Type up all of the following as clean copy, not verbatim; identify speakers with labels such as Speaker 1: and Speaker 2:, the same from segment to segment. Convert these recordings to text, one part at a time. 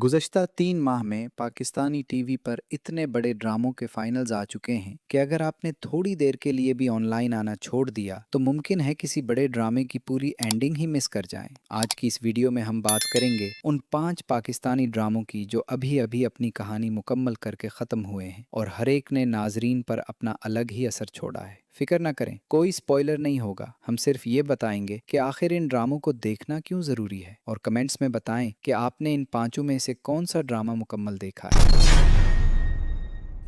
Speaker 1: गुज़श्ता 3 माह में पाकिस्तानी टीवी पर इतने बड़े ड्रामों के फाइनल्स आ चुके हैं कि अगर आपने थोड़ी देर के लिए भी ऑनलाइन आना छोड़ दिया तो मुमकिन है किसी बड़े ड्रामे की पूरी एंडिंग ही मिस कर जाएं। आज की इस वीडियो में हम बात करेंगे उन 5 पाकिस्तानी ड्रामों की जो अभी अभी अपनी कहानी मुकम्मल करके ख़त्म हुए हैं और हर एक ने नाजरीन पर अपना अलग ही असर छोड़ा है। फिक्र ना करें, कोई स्पॉइलर नहीं होगा। हम सिर्फ ये बताएंगे कि आखिर इन ड्रामों को देखना क्यों ज़रूरी है और कमेंट्स में बताएं कि आपने इन पांचों में से कौन सा ड्रामा मुकम्मल देखा है।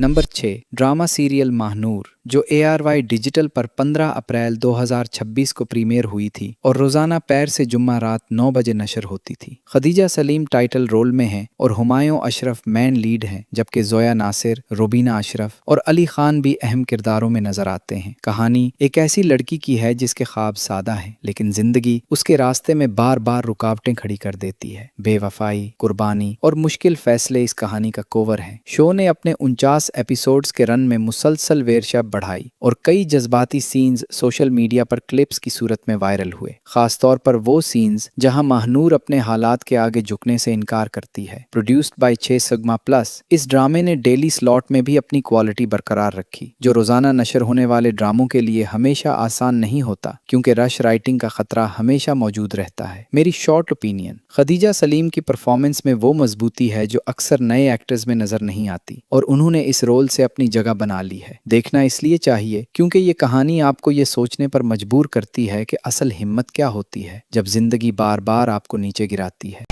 Speaker 1: नंबर 6, ड्रामा सीरियल महानूर, जो ARY डिजिटल पर 15 अप्रैल 2026 को प्रीमियर हुई थी और रोज़ाना पैर से जुम्मा रात 9 बजे नशर होती थी। खदीजा सलीम टाइटल रोल में हैं और हुमायूं अशरफ मेन लीड हैं, जबकि जोया नासिर, रुबीना अशरफ और अली खान भी अहम किरदारों में नजर आते हैं। कहानी एक ऐसी लड़की की है जिसके ख्वाब सादा हैं, लेकिन जिंदगी उसके रास्ते में बार बार रुकावटें खड़ी कर देती है। बेवफाई, कुर्बानी और मुश्किल फैसले इस कहानी का कोवर हैं। शो ने अपने 49 एपिसोड्स के रन में मुसलसल वेरशा बढ़ाई और कई जज्बाती सीन्स सोशल मीडिया पर क्लिप्स की सूरत में वायरल हुए। खास तौर पर वो सीन्स जहां महानूर अपने हालात के आगे झुकने से इनकार करती है। प्रोड्यूस्ड बाय 6 सिग्मा प्लस, इस ड्रामे ने डेली स्लॉट में भी अपनी क्वालिटी बरकरार रखी, जो रोजाना नशर होने वाले ड्रामों के लिए हमेशा आसान नहीं होता, क्योंकि रश राइटिंग का खतरा हमेशा मौजूद रहता है। मेरी शॉर्ट ओपिनियन, खदीजा सलीम की परफॉर्मेंस में वो मजबूती है जो अक्सर नए एक्टर्स में नजर नहीं आती और उन्होंने इस रोल से अपनी जगह बना ली है। देखना इसलिए चाहिए क्योंकि ये कहानी आपको ये सोचने पर मजबूर करती है कि असल हिम्मत क्या होती है जब जिंदगी बार बार आपको नीचे गिराती है।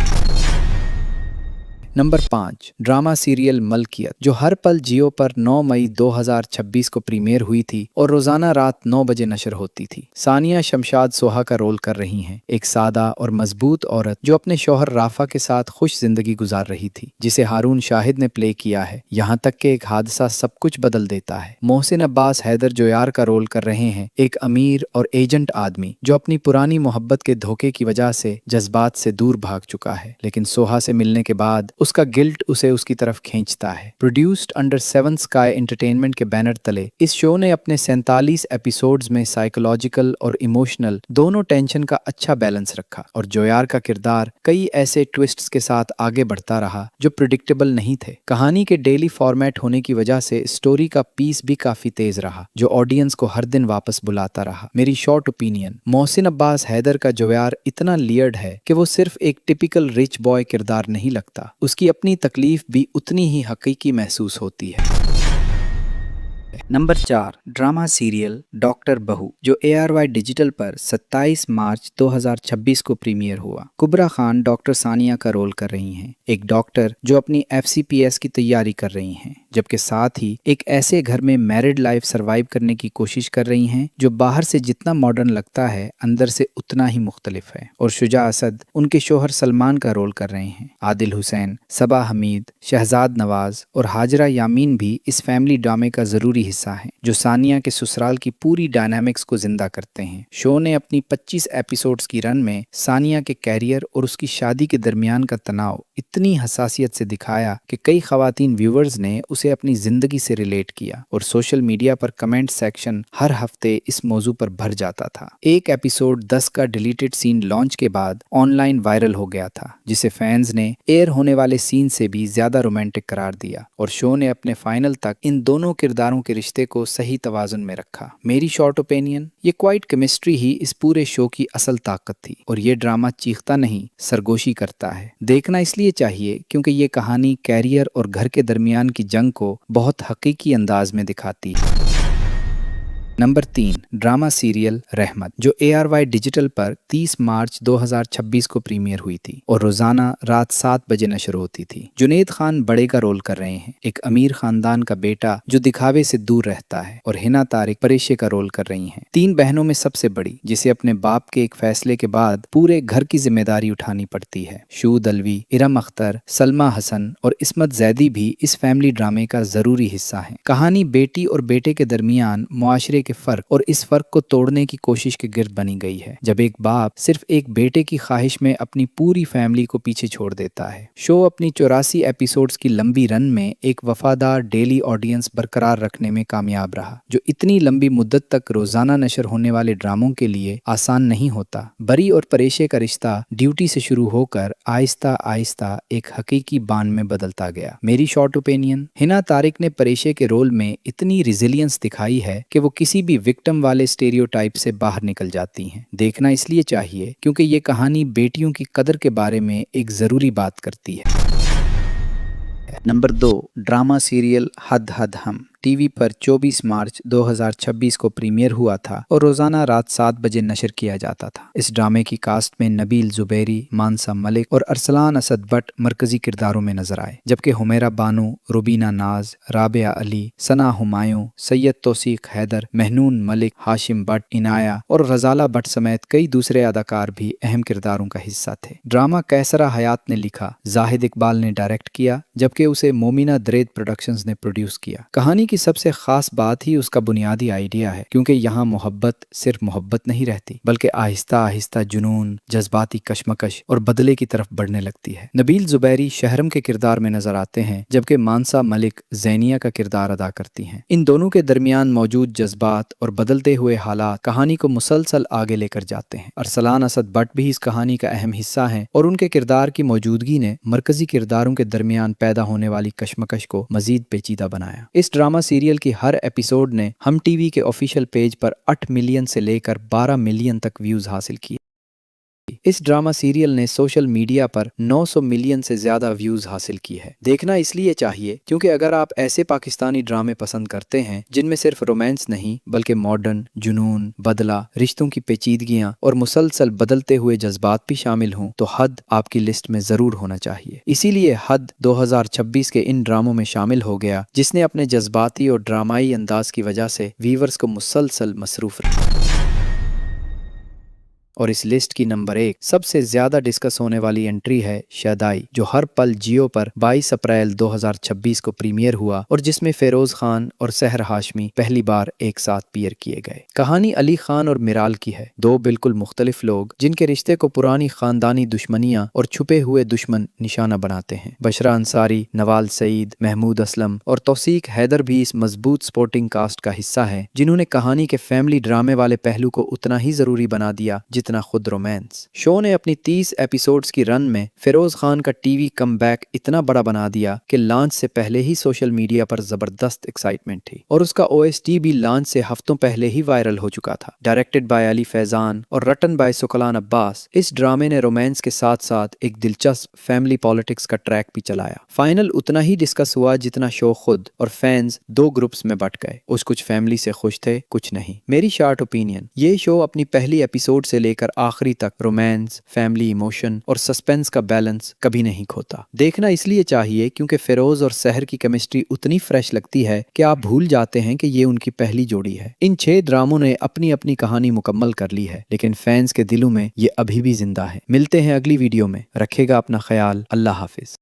Speaker 1: नंबर 5, ड्रामा सीरियल मलकियत, जो हर पल जियो पर 9 मई 2026 को प्रीमियर हुई थी और रोजाना रात 9 बजे नशर होती थी। सानिया शमशाद सोहा का रोल कर रही हैं, एक सादा और मजबूत औरत जो अपने शौहर राफा के साथ खुश जिंदगी गुजार रही थी, जिसे हारून शाहिद ने प्ले किया है। यहाँ तक कि एक हादसा सब कुछ बदल देता है। मोहसिन अब्बास हैदर जो यार का रोल कर रहे हैं, एक अमीर और एजेंट आदमी जो अपनी पुरानी मोहब्बत के धोखे की वजह से जज्बात से दूर भाग चुका है, लेकिन सोहा से मिलने के बाद उसका गिल्ट उसे उसकी तरफ खींचता है। प्रोड्यूस्ड अंडर 7 स्काई एंटरटेनमेंट के बैनर तले इस शो ने अपने 47 एपिसोड्स में साइकोलॉजिकल और इमोशनल दोनों टेंशन का अच्छा बैलेंस रखा और जोयार का किरदार कई ऐसे ट्विस्ट्स के साथ आगे बढ़ता रहा जो प्रिडिक्टेबल नहीं थे। कहानी के डेली फॉर्मेट होने की वजह से स्टोरी का पीस भी काफी तेज रहा, जो ऑडियंस को हर दिन वापस बुलाता रहा। मेरी शॉर्ट ओपिनियन, मोहसिन अब्बास हैदर का जोयार इतना लियर्ड है कि वो सिर्फ एक टिपिकल रिच बॉय किरदार नहीं लगता, उसकी अपनी तकलीफ भी उतनी ही हकीकी महसूस होती है। नंबर 4, ड्रामा सीरियल डॉक्टर बहू, जो ARY डिजिटल पर 27 मार्च 2026 को प्रीमियर हुआ। कुबरा खान डॉक्टर सानिया का रोल कर रही हैं, एक डॉक्टर जो अपनी FCPS की तैयारी कर रही हैं, जबकि साथ ही एक ऐसे घर में मैरिड लाइफ सरवाइव करने की कोशिश कर रही हैं जो बाहर से जितना मॉडर्न लगता है अंदर से उतना ही मुख्तलिफ है। और शुजा असद उनके शोहर सलमान का रोल कर रहे हैं। आदिल हुसैन, सबा हमीद, शहजाद नवाज और हाजरा यामीन भी इस फैमिली ड्रामे का जरूरी हिस्सा हैं, जो सानिया के ससुराल की पूरी डायनामिक्स को जिंदा करते हैं। शो ने अपनी 25 एपिसोड्स की रन में सानिया के कैरियर और उसकी शादी के दरमियान का तनाव इतनी हसासियत से दिखाया कि कई खवातीन व्यूअर्स ने उसे अपनी जिंदगी से रिलेट किया और सोशल मीडिया पर कमेंट सेक्शन हर हफ्ते इस मौजू पर भर जाता था। एक एपिसोड 10 का डिलीटेड सीन लॉन्च के बाद ऑनलाइन वायरल हो गया था, जिसे फैंस ने एयर होने वाले सीन से भी ज्यादा रोमांटिक करार दिया और शो ने अपने फाइनल तक इन दोनों किरदारों के रिश्ते को सही तवाजुन में रखा। मेरी शॉर्ट ओपिनियन, ये क्वाइट केमिस्ट्री ही इस पूरे शो की असल ताकत थी और ये ड्रामा चीखता नहीं, सरगोशी करता है। देखना इसलिए चाहिए क्योंकि ये कहानी कैरियर और घर के दरमियान की जंग को बहुत हकीकी अंदाज में दिखाती है। नंबर 3, ड्रामा सीरियल रहमत, जो ARY डिजिटल पर 30 मार्च 2026 को प्रीमियर हुई थी और रोजाना रात 7 बजे नशर होती थी। जुनेद खान बड़े का रोल कर रहे हैं, एक अमीर खानदान का बेटा जो दिखावे से दूर रहता है, और हिना तारिक परेशे का रोल कर रही हैं, 3 बहनों में सबसे बड़ी, जिसे अपने बाप के एक फैसले के बाद पूरे घर की जिम्मेदारी उठानी पड़ती है। शूद अलवी, इरम अख्तर, सलमा हसन और इस्मत जैदी भी इस फैमिली ड्रामे का जरूरी हिस्सा है। कहानी बेटी और बेटे के दरमियान मुआशरे के फ़र्क और इस फ़र्क को तोड़ने की कोशिश के गिर्द बनी गई है, जब एक बाप सिर्फ एक बेटे की ख्वाहिश में अपनी पूरी फैमिली को पीछे छोड़ देता है। शो अपनी 84 एपिसोड्स की लंबी रन में एक वफादार डेली ऑडियंस बरकरार रखने में कामयाब रहा, जो इतनी लंबी मुद्दत तक रोजाना नशर होने वाले ड्रामों के लिए आसान नहीं होता। बरी और परेशे का रिश्ता ड्यूटी से शुरू होकर आहिस्ता आहिस्ता एक हकीकी बांड में बदलता गया। मेरी शॉर्ट ओपिनियन, हिना तारिक ने परेशे के रोल में इतनी रिजिलियंस दिखाई है कि वो किसी भी विक्टिम वाले स्टेरियोटाइप से बाहर निकल जाती हैं। देखना इसलिए चाहिए क्योंकि ये कहानी बेटियों की कदर के बारे में एक ज़रूरी बात करती है। नंबर 2, ड्रामा सीरियल हद हद हम टीवी पर 24 मार्च 2026 को प्रीमियर हुआ था और रोजाना रात 7 बजे नशर किया जाता था। इस ड्रामे की कास्ट में नबील जुबैरी, मानसा मलिक और अरसलान असद बट मरकजी किरदारों में नजर आए, जबकि हुमैरा बानो, रुबीना नाज, राबिया अली, सना हुमायूं, सैयद तौसीक हैदर, महनून मलिक, हाशिम बट, इनाया और गजाला बट समेत कई दूसरे अदाकार भी अहम किरदारों का हिस्सा थे। ड्रामा कैसरा हयात ने लिखा, जाहिद इकबाल ने डायरेक्ट किया, जबकि उसे मोमिना दरेद प्रोडक्शंस ने प्रोड्यूस किया। कहानी की सबसे खास बात ही उसका बुनियादी आइडिया है, क्योंकि यहाँ मोहब्बत सिर्फ मोहब्बत नहीं रहती, बल्कि आहिस्ता आहिस्ता जुनून, जज्बाती कशमकश और बदले की तरफ बढ़ने लगती है। नबील जुबैरी शहरम के किरदार में नजर आते हैं, जबकि मानसा मलिक ज़ैनिया का किरदार अदा करती हैं। इन दोनों के दरमियान मौजूद जज्बात और बदलते हुए हालात कहानी को मुसलसल आगे लेकर जाते हैं। अरसलान असद बट भी इस कहानी का अहम हिस्सा हैं और उनके किरदार की मौजूदगी ने मरकजी किरदारों के दरमियान पैदा होने वाली कशमकश को मजीद पेचीदा बनाया। इस ड्रामा सीरियल की हर एपिसोड ने हम टीवी के ऑफिशियल पेज पर 8 मिलियन से लेकर 12 मिलियन तक व्यूज हासिल किए। इस ड्रामा सीरियल ने सोशल मीडिया पर 900 मिलियन से ज्यादा व्यूज हासिल की है। देखना इसलिए चाहिए क्योंकि अगर आप ऐसे पाकिस्तानी ड्रामे पसंद करते हैं जिनमें सिर्फ रोमांस नहीं बल्कि मॉडर्न, जुनून, बदला, रिश्तों की पेचीदगियां और मुसलसल बदलते हुए जज्बात भी शामिल हों, तो हद आपकी लिस्ट में जरूर होना चाहिए। इसीलिए हद 2026 के इन ड्रामों में शामिल हो गया, जिसने अपने जज्बाती और ड्रामाई अंदाज की वजह से व्यूअर्स को मुसलसल मसरूफ रखा। और इस लिस्ट की नंबर 1 सबसे ज्यादा डिस्कस होने वाली एंट्री है शदाई, जो हर पल जियो पर 22 अप्रैल 2026 को प्रीमियर हुआ और जिसमें फेरोज खान और सहर हाशमी पहली बार एक साथ पीयर किए गए। कहानी अली खान और मिराल की है, दो बिल्कुल मुख्तलिफ लोग जिनके रिश्ते को पुरानी खानदानी दुश्मनियां और छुपे हुए दुश्मन निशाना बनाते हैं। बशरा अंसारी, नवाल सईद, महमूद असलम और तौसीक हैदर भी इस मजबूत स्पोर्टिंग कास्ट का हिस्सा है, जिन्होंने कहानी के फैमिली ड्रामे वाले पहलू को उतना ही जरूरी बना दिया जितना खुद रोमांस। शो ने अपनी 30 एपिसोड्स की रन में फिरोज खान का टीवी कमबैक इतना बड़ा बना दिया कि लॉन्च से पहले ही सोशल मीडिया पर जबरदस्त एक्साइटमेंट थी और उसका ओएसटी भी लॉन्च से हफ्तों पहले ही वायरल हो चुका था। डायरेक्टेड बाय अली फैजान और रटन बाय सुकलान अब्बास, इस ड्रामे ने रोमांस के साथ साथ एक दिलचस्प फैमिली पॉलिटिक्स का ट्रैक भी चलाया। फाइनल उतना ही डिस्कस हुआ जितना शो खुद, और फैंस दो ग्रुप्स में बट गए, कुछ फैमिली से खुश थे, कुछ नहीं। मेरी शॉर्ट ओपिनियन, ये शो अपनी पहली एपिसोड से लेकर आखिरी तक रोमांस, फैमिली इमोशन और सस्पेंस का बैलेंस कभी नहीं खोता। देखना इसलिए चाहिए क्योंकि फिरोज और सहर की केमिस्ट्री उतनी फ्रेश लगती है कि आप भूल जाते हैं कि ये उनकी पहली जोड़ी है। इन 6 ड्रामों ने अपनी अपनी कहानी मुकम्मल कर ली है, लेकिन फैंस के दिलों में ये अभी भी जिंदा है। मिलते हैं अगली वीडियो में, रखेगा अपना ख्याल। अल्लाह हाफिज।